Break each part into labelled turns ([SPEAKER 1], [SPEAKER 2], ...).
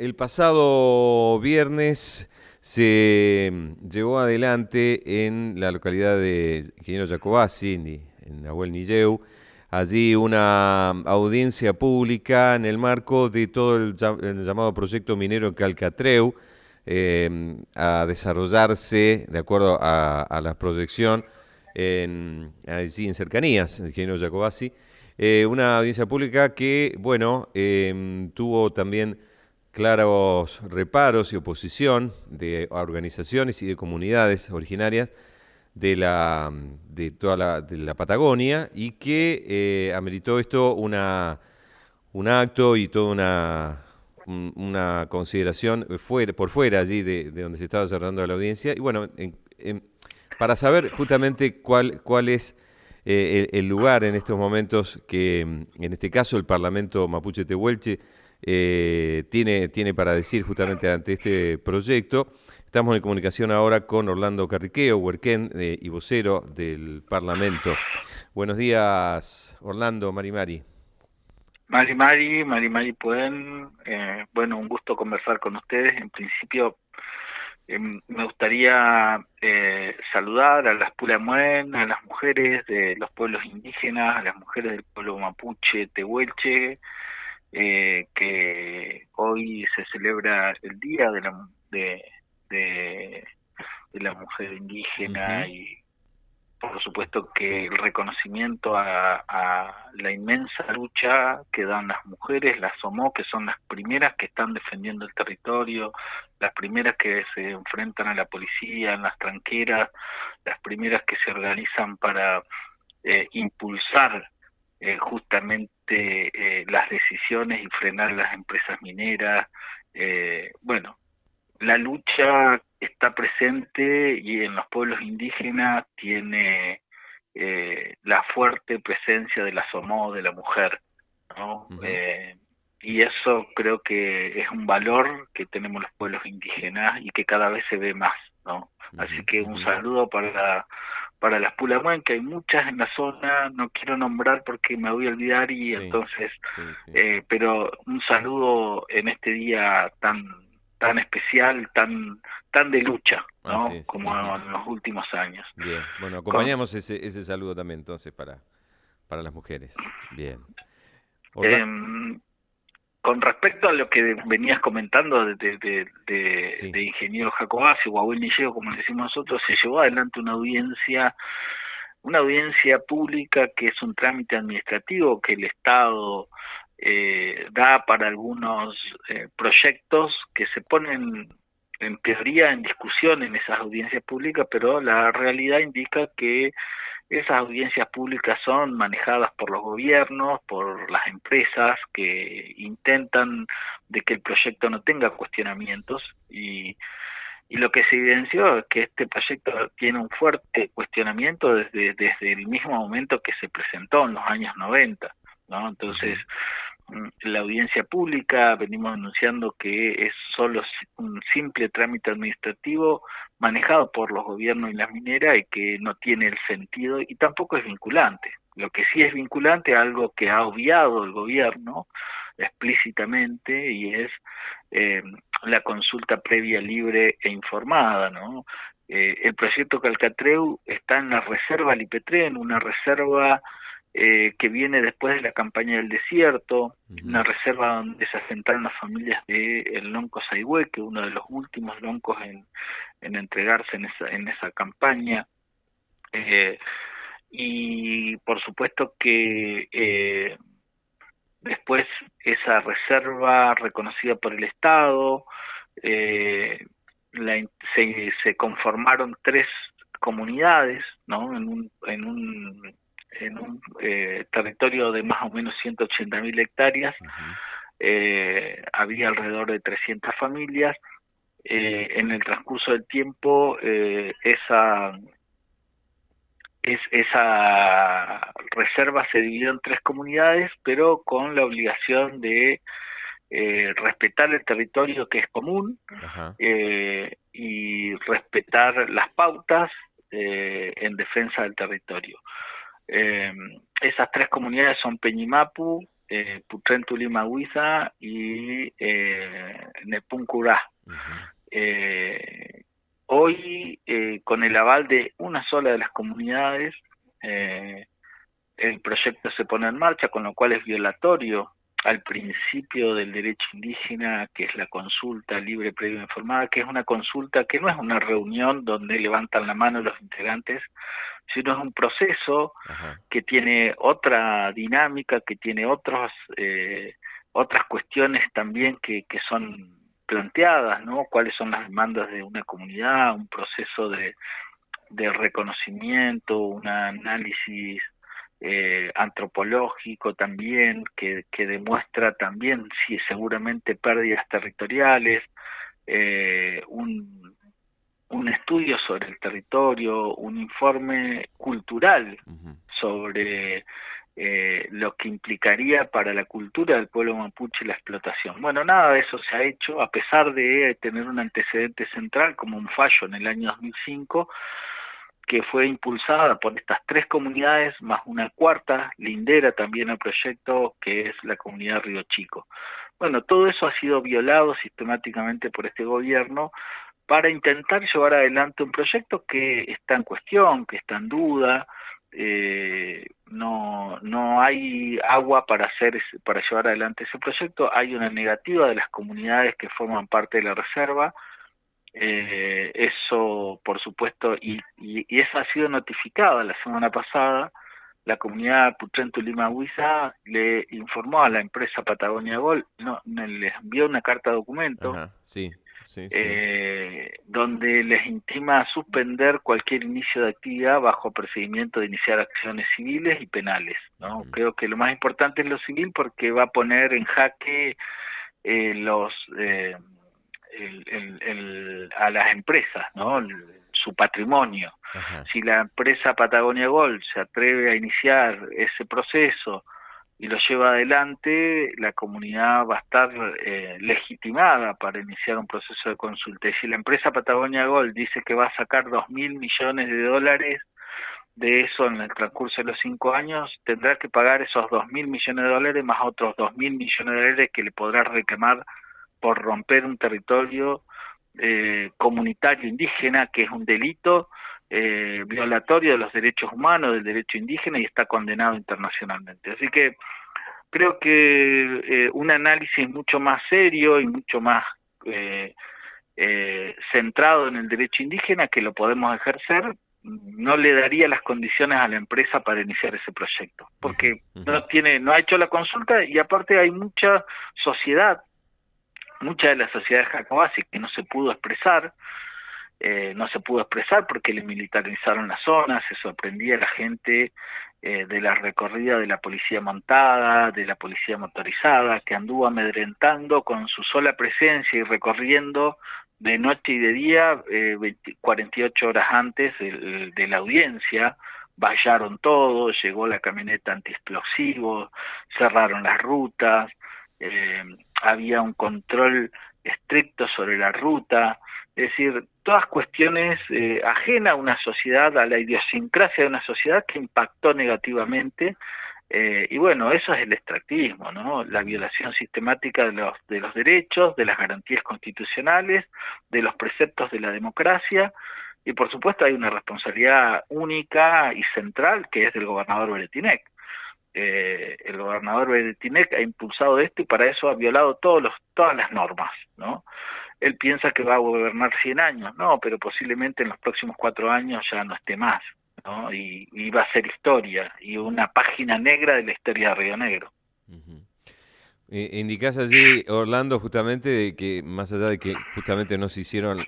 [SPEAKER 1] El pasado viernes se llevó adelante en la localidad de Ingeniero Jacobacci, en Nahuel Nilleu, allí una audiencia pública en el marco de todo el llamado proyecto minero en Calcatreu, a desarrollarse de acuerdo a la proyección allí en cercanías, en Ingeniero Jacobacci. Una audiencia pública que, bueno, tuvo también claros reparos y oposición de organizaciones y de comunidades originarias de la Patagonia y que ameritó esto un acto y toda una consideración por fuera allí de donde se estaba cerrando la audiencia. Y bueno, para saber justamente cuál es el lugar en estos momentos que, en este caso, el Parlamento Mapuche Tehuelche tiene para decir justamente ante este proyecto. Estamos en comunicación ahora con Orlando Carriqueo, huerquén y vocero del Parlamento. Buenos días, Orlando, Mari.
[SPEAKER 2] Mari Puen, bueno, un gusto conversar con ustedes. En principio, me gustaría saludar a las Pulamuen, a las mujeres de los pueblos indígenas, a las mujeres del pueblo mapuche, tehuelche, que hoy se celebra el Día de, de la Mujer Indígena,
[SPEAKER 1] Ujú.
[SPEAKER 2] y por supuesto que el reconocimiento a la inmensa lucha que dan las mujeres, las SOMO, que son las primeras que están defendiendo el territorio, las primeras que se enfrentan a la policía en las tranqueras, las primeras que se organizan para impulsar justamente las decisiones y frenar las empresas mineras. Bueno, la lucha está presente y en los pueblos indígenas tiene la fuerte presencia de la SOMO, de la mujer, ¿no?
[SPEAKER 1] Ujú.
[SPEAKER 2] Y eso creo que es un valor que tenemos los pueblos indígenas y que cada vez se ve más, ¿no? Así
[SPEAKER 1] Ujú.
[SPEAKER 2] que un
[SPEAKER 1] Ujú.
[SPEAKER 2] saludo para las Pulamuen, que hay muchas en la zona, no quiero nombrar porque me voy a olvidar, y
[SPEAKER 1] Sí,
[SPEAKER 2] entonces,
[SPEAKER 1] sí.
[SPEAKER 2] pero un saludo en este día tan especial, tan de lucha,
[SPEAKER 1] Así
[SPEAKER 2] ¿no?
[SPEAKER 1] es.
[SPEAKER 2] Como
[SPEAKER 1] Ujú.
[SPEAKER 2] en los últimos años.
[SPEAKER 1] Bien, bueno,
[SPEAKER 2] Con,
[SPEAKER 1] acompañamos ese saludo también entonces para las mujeres. Bien. Orla
[SPEAKER 2] em, con respecto a lo que venías comentando
[SPEAKER 1] sí.
[SPEAKER 2] de Ingeniero Jacobacci o Abuel Nilleo, como le decimos nosotros, se llevó adelante una audiencia pública que es un trámite administrativo que el Estado da para algunos proyectos que se ponen en teoría en discusión en esas audiencias públicas, pero la realidad indica que esas audiencias públicas son manejadas por los gobiernos, por las empresas que intentan de que el proyecto no tenga cuestionamientos, y lo que se evidenció es que este proyecto tiene un fuerte cuestionamiento desde el mismo momento que se presentó en los años 90, ¿no? Entonces,
[SPEAKER 1] Ujú.
[SPEAKER 2] la audiencia pública venimos anunciando que es solo un simple trámite administrativo manejado por los gobiernos y las mineras, y que no tiene el sentido y tampoco es vinculante. Lo que sí es vinculante, algo que ha obviado el gobierno explícitamente, y es eh, la consulta previa, libre e informada, ¿no? El proyecto Calcatreu está en la reserva Lipetren, una reserva que viene después de la campaña del desierto,
[SPEAKER 1] Ujú.
[SPEAKER 2] una reserva donde se asentaron las familias de el lonco Saigüe, uno de los últimos loncos en entregarse en esa campaña. Eh, y por supuesto que después esa reserva reconocida por el Estado, eh, se conformaron tres comunidades, ¿no? En un territorio de más o menos 180.000 hectáreas,
[SPEAKER 1] Ujú.
[SPEAKER 2] había alrededor de 300 familias. En el transcurso del tiempo, esa reserva se dividió en tres comunidades, pero con la obligación de respetar el territorio que es común,
[SPEAKER 1] Ajá.
[SPEAKER 2] y respetar las pautas en defensa del territorio. Eh, Esas tres comunidades son Peñimapu, Putrentu Lima Huiza y Nepuncurá. Hoy, con el aval de una sola de las comunidades, el proyecto se pone en marcha, con lo cual es violatorio al principio del derecho indígena, que es la consulta libre, previa e informada, que es una consulta que no es una reunión donde levantan la mano los integrantes, sino es un proceso que tiene otra dinámica, que tiene otras cuestiones también que son planteadas, ¿no? Cuáles son las demandas de una comunidad, un proceso de reconocimiento, un análisis antropológico también, que demuestra también, sí, seguramente pérdidas territoriales, un estudio sobre el territorio, un informe cultural sobre lo que implicaría para la cultura del pueblo mapuche la explotación. Bueno, nada de eso se ha hecho, a pesar de tener un antecedente central como un fallo en el año 2005, que fue impulsada por estas 3 comunidades, más una cuarta lindera también al proyecto, que es la comunidad Río Chico. Bueno, todo eso ha sido violado sistemáticamente por este gobierno para intentar llevar adelante un proyecto que está en cuestión, que está en duda. No hay agua para llevar adelante ese proyecto. Hay una negativa de las comunidades que forman parte de la reserva. Eso, por supuesto, y eso ha sido notificado la semana pasada. La comunidad Putrentu Lima Huiza le informó a la empresa Patagonia Gold, les envió una carta de documento, donde les intima suspender cualquier inicio de actividad bajo procedimiento de iniciar acciones civiles y penales, ¿no? Creo que lo más importante es lo civil, porque va a poner en jaque a las empresas, ¿no? Su patrimonio. Si la empresa Patagonia Gold se atreve a iniciar ese proceso y lo lleva adelante, la comunidad va a estar legitimada para iniciar un proceso de consulta. Y si la empresa Patagonia Gold dice que va a sacar $2.000 millones de eso en el transcurso de los 5 años, tendrá que pagar esos $2.000 millones más otros $2.000 millones que le podrá reclamar por romper un territorio comunitario indígena, que es un delito violatorio de los derechos humanos, del derecho indígena, y está condenado internacionalmente. Así que creo que un análisis mucho más serio y mucho más centrado en el derecho indígena, que lo podemos ejercer, no le daría las condiciones a la empresa para iniciar ese proyecto, porque no ha hecho la consulta, y aparte hay mucha de la sociedad jacobasi que no se pudo expresar porque le militarizaron la zona. Se sorprendía la gente de la recorrida de la policía montada, de la policía motorizada, que anduvo amedrentando con su sola presencia y recorriendo de noche y de día, 48 horas antes de la audiencia. Vallaron todo, llegó la camioneta antiexplosivos, cerraron las rutas, había un control estricto sobre la ruta, es decir, todas cuestiones ajenas a una sociedad, a la idiosincrasia de una sociedad, que impactó negativamente. Y bueno, eso es el extractivismo, ¿no? La violación sistemática de los derechos, de las garantías constitucionales, de los preceptos de la democracia, y por supuesto hay una responsabilidad única y central, que es del gobernador Beretinec. El gobernador Beretinec ha impulsado esto, y para eso ha violado todas las normas, ¿no? Él piensa que va a gobernar 100 años, no, pero posiblemente en los próximos 4 años ya no esté más, ¿no? Y va a ser historia, y una página negra de la historia de Río Negro.
[SPEAKER 1] Indicás allí, Orlando, justamente de que, más allá de que justamente no se hicieron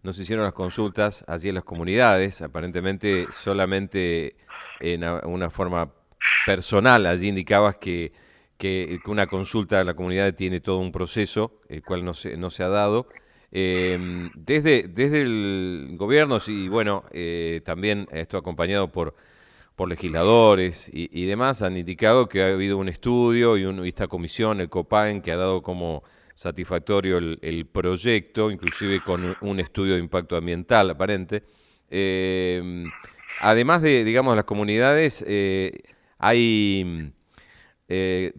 [SPEAKER 1] las consultas allí en las comunidades, aparentemente solamente en una forma personal. Allí indicabas que una consulta a la comunidad tiene todo un proceso, el cual no se ha dado. Desde el gobierno, y bueno, también esto acompañado por legisladores y demás, han indicado que ha habido un estudio y esta comisión, el COPAEN, que ha dado como satisfactorio el proyecto, inclusive con un estudio de impacto ambiental aparente. Además de, digamos, las comunidades, hay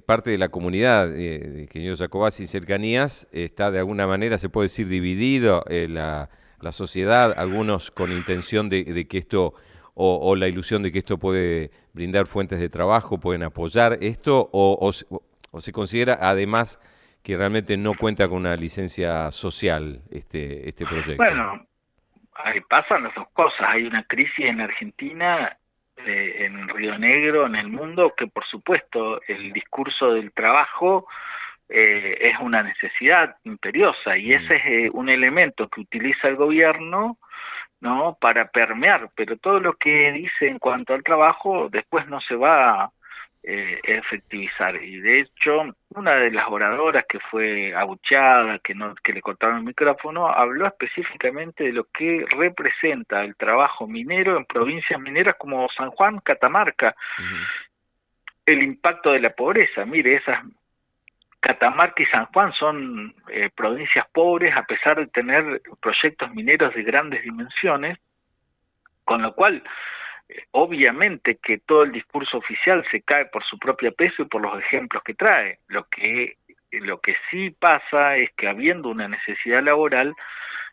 [SPEAKER 1] parte de la comunidad de Ingeniero Jacobacci y cercanías está de alguna manera, se puede decir, dividido la sociedad, algunos con intención de que esto, o la ilusión de que esto puede brindar fuentes de trabajo, pueden apoyar esto, o se considera además que realmente no cuenta con una licencia social este proyecto.
[SPEAKER 2] Bueno, ahí pasan las dos cosas. Hay una crisis en Argentina, en Río Negro, en el mundo, que por supuesto el discurso del trabajo es una necesidad imperiosa, y ese es un elemento que utiliza el gobierno, ¿no?, para permear, pero todo lo que dice en cuanto al trabajo después no se va a efectivizar. Y de hecho, una de las oradoras que fue abucheada, que le cortaron el micrófono, habló específicamente de lo que representa el trabajo minero en provincias mineras como San Juan, Catamarca, el impacto de la pobreza. Mire, esas Catamarca y San Juan son provincias pobres a pesar de tener proyectos mineros de grandes dimensiones, con lo cual obviamente que todo el discurso oficial se cae por su propio peso y por los ejemplos que trae. Lo que sí pasa es que, habiendo una necesidad laboral,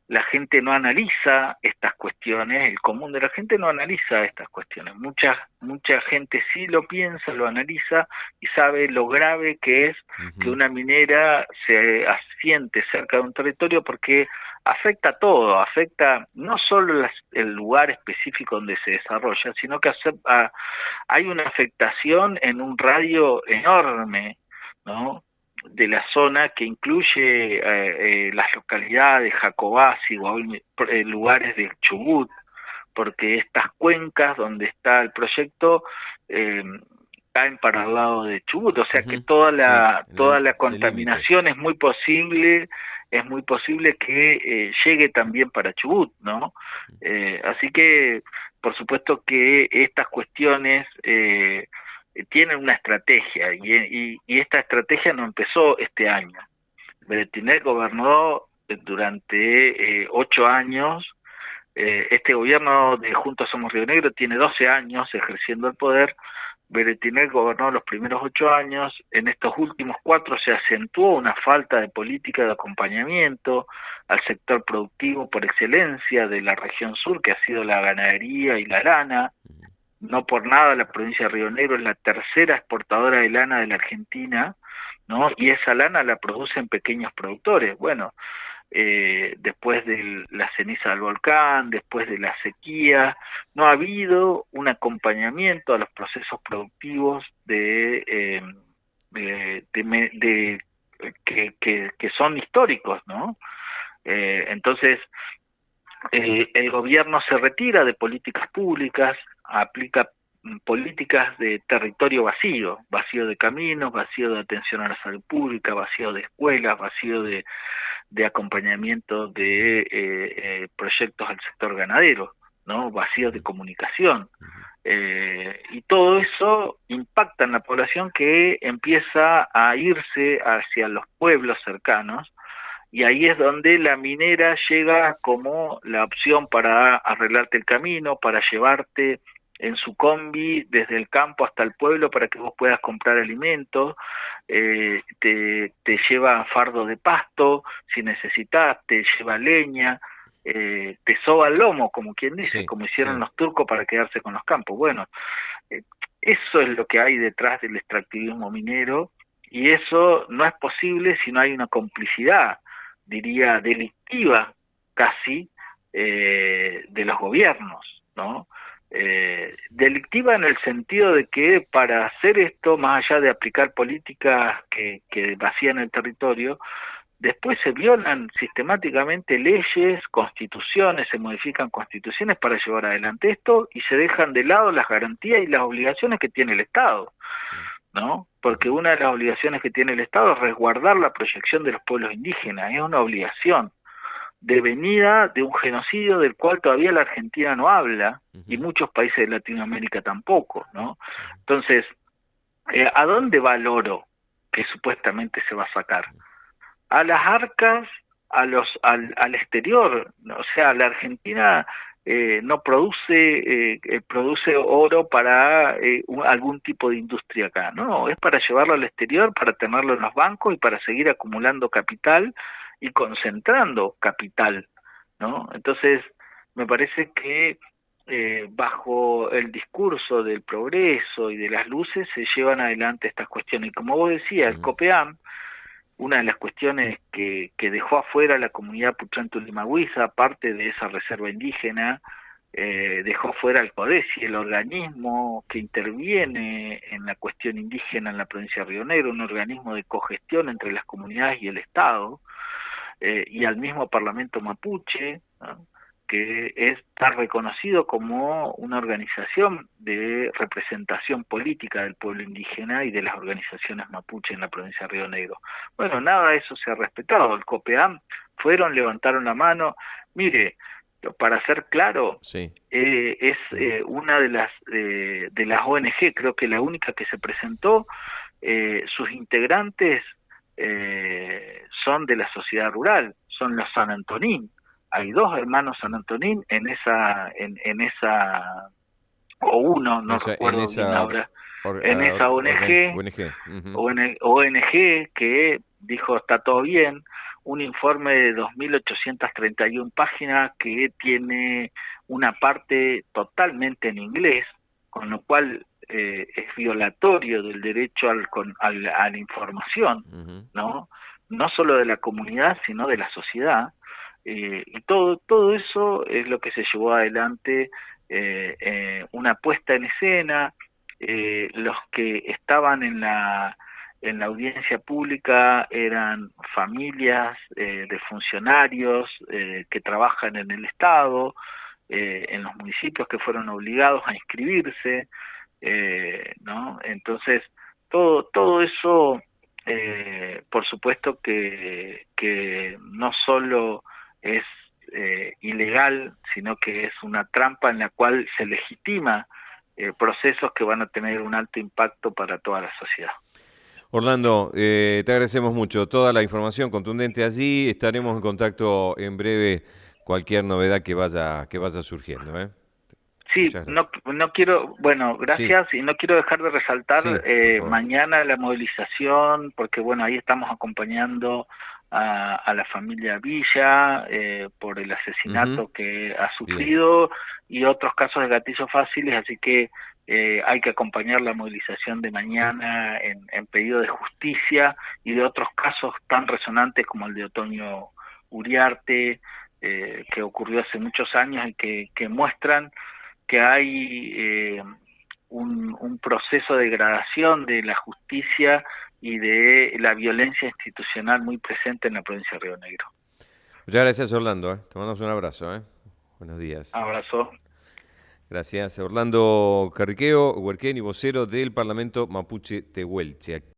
[SPEAKER 2] la gente no analiza estas cuestiones, el común de la gente no analiza estas cuestiones. Mucha gente sí lo piensa, lo analiza y sabe lo grave que es que una minera se asiente cerca de un territorio, porque afecta todo, afecta no solo el lugar específico donde se desarrolla, sino que hay una afectación en un radio enorme, ¿no?, de la zona, que incluye las localidades Jacobacci, lugares del Chubut, porque estas cuencas donde está el proyecto caen para el lado de Chubut, o sea que toda la contaminación es muy posible que llegue también para Chubut, ¿no? Así que por supuesto que estas cuestiones tienen una estrategia, y esta estrategia no empezó este año. Beretinet gobernó durante 8 años. Este gobierno de Juntos Somos Río Negro tiene 12 años ejerciendo el poder. Beretinet gobernó los primeros 8 años. En estos últimos 4 se acentuó una falta de política de acompañamiento al sector productivo por excelencia de la región sur, que ha sido la ganadería y la lana. No por nada la provincia de Río Negro es la tercera exportadora de lana de la Argentina, ¿no? Y esa lana la producen pequeños productores. Bueno, después de la ceniza del volcán, después de la sequía, no ha habido un acompañamiento a los procesos productivos que son históricos, ¿no? Entonces, el gobierno se retira de políticas públicas, aplica políticas de territorio vacío de caminos, vacío de atención a la salud pública, vacío de escuelas, vacío de acompañamiento de proyectos al sector ganadero, ¿no?, vacío de comunicación. Y todo eso impacta en la población, que empieza a irse hacia los pueblos cercanos, y ahí es donde la minera llega como la opción para arreglarte el camino, para llevarte en su combi desde el campo hasta el pueblo para que vos puedas comprar alimentos, te lleva fardo de pasto si necesitas, te lleva leña, te soba el lomo, como quien dice, como hicieron los turcos para quedarse con los campos. Bueno, eso es lo que hay detrás del extractivismo minero, y eso no es posible si no hay una complicidad, diría delictiva casi, de los gobiernos, ¿no? Delictiva en el sentido de que, para hacer esto, más allá de aplicar políticas que vacían el territorio, después se violan sistemáticamente leyes, constituciones, se modifican constituciones para llevar adelante esto, y se dejan de lado las garantías y las obligaciones que tiene el Estado, ¿no? Porque una de las obligaciones que tiene el Estado es resguardar la proyección de los pueblos indígenas, es una obligación devenida de un genocidio del cual todavía la Argentina no habla, y muchos países de Latinoamérica tampoco, ¿no? Entonces, ¿a dónde va el oro que supuestamente se va a sacar? A las arcas, al exterior. O sea, la Argentina no produce produce oro para algún tipo de industria acá, no, es para llevarlo al exterior, para tenerlo en los bancos y para seguir acumulando capital y concentrando capital, ¿no? Entonces, me parece que bajo el discurso del progreso y de las luces se llevan adelante estas cuestiones. Y como vos decías, el COPEAM, una de las cuestiones que dejó afuera la comunidad Puchántu-Limahuiza, aparte de esa reserva indígena, dejó fuera el CODESI, el organismo que interviene en la cuestión indígena en la provincia de Río Negro, un organismo de cogestión entre las comunidades y el Estado, y al mismo Parlamento mapuche, ¿no?, que está reconocido como una organización de representación política del pueblo indígena y de las organizaciones mapuche en la provincia de Río Negro. Bueno, nada de eso se ha respetado. El COPEAM fueron, levantaron la mano. Mire, para ser claro,
[SPEAKER 1] Sí.
[SPEAKER 2] es una de las ONG, creo que la única que se presentó. Sus integrantes son de la sociedad rural, son los San Antonín. Hay dos hermanos San Antonín en esa, o uno, no
[SPEAKER 1] En
[SPEAKER 2] recuerdo bien
[SPEAKER 1] esa
[SPEAKER 2] ahora, en esa
[SPEAKER 1] ONG. Ujú.
[SPEAKER 2] ONG que dijo está todo bien, un informe de 2.831 páginas que tiene una parte totalmente en inglés, con lo cual es violatorio del derecho a la información,
[SPEAKER 1] Ujú.
[SPEAKER 2] ¿no? No solo de la comunidad, sino de la sociedad. Y todo eso es lo que se llevó adelante, una puesta en escena. Los que estaban en la audiencia pública eran familias de funcionarios que trabajan en el Estado, en los municipios que fueron obligados a inscribirse, ¿no? Entonces, todo eso, por supuesto que no solo es ilegal, sino que es una trampa en la cual se legitima procesos que van a tener un alto impacto para toda la sociedad.
[SPEAKER 1] Orlando, te agradecemos mucho toda la información contundente allí. Estaremos en contacto en breve, cualquier novedad que vaya surgiendo, ¿eh?
[SPEAKER 2] Sí,
[SPEAKER 1] Muchas gracias.
[SPEAKER 2] no quiero, bueno,
[SPEAKER 1] Sí,
[SPEAKER 2] gracias, y no quiero dejar de resaltar
[SPEAKER 1] sí, por favor.
[SPEAKER 2] mañana la movilización, porque bueno, ahí estamos acompañando a la familia Villa por el
[SPEAKER 1] Ujú.
[SPEAKER 2] asesinato que ha
[SPEAKER 1] Bien.
[SPEAKER 2] sufrido y otros casos de gatillos fáciles, así que hay que acompañar la movilización de mañana en pedido de justicia y de otros casos tan resonantes como el de Otoño Uriarte, que ocurrió hace muchos años y que muestran que hay un proceso de degradación de la justicia y de la violencia institucional muy presente en la provincia de Río Negro.
[SPEAKER 1] Muchas gracias, Orlando, ¿eh? Te mandamos un abrazo, ¿eh? Buenos días.
[SPEAKER 2] Abrazo.
[SPEAKER 1] Gracias. Orlando Carriqueo, huerquén y vocero del Parlamento Mapuche Tehuelche.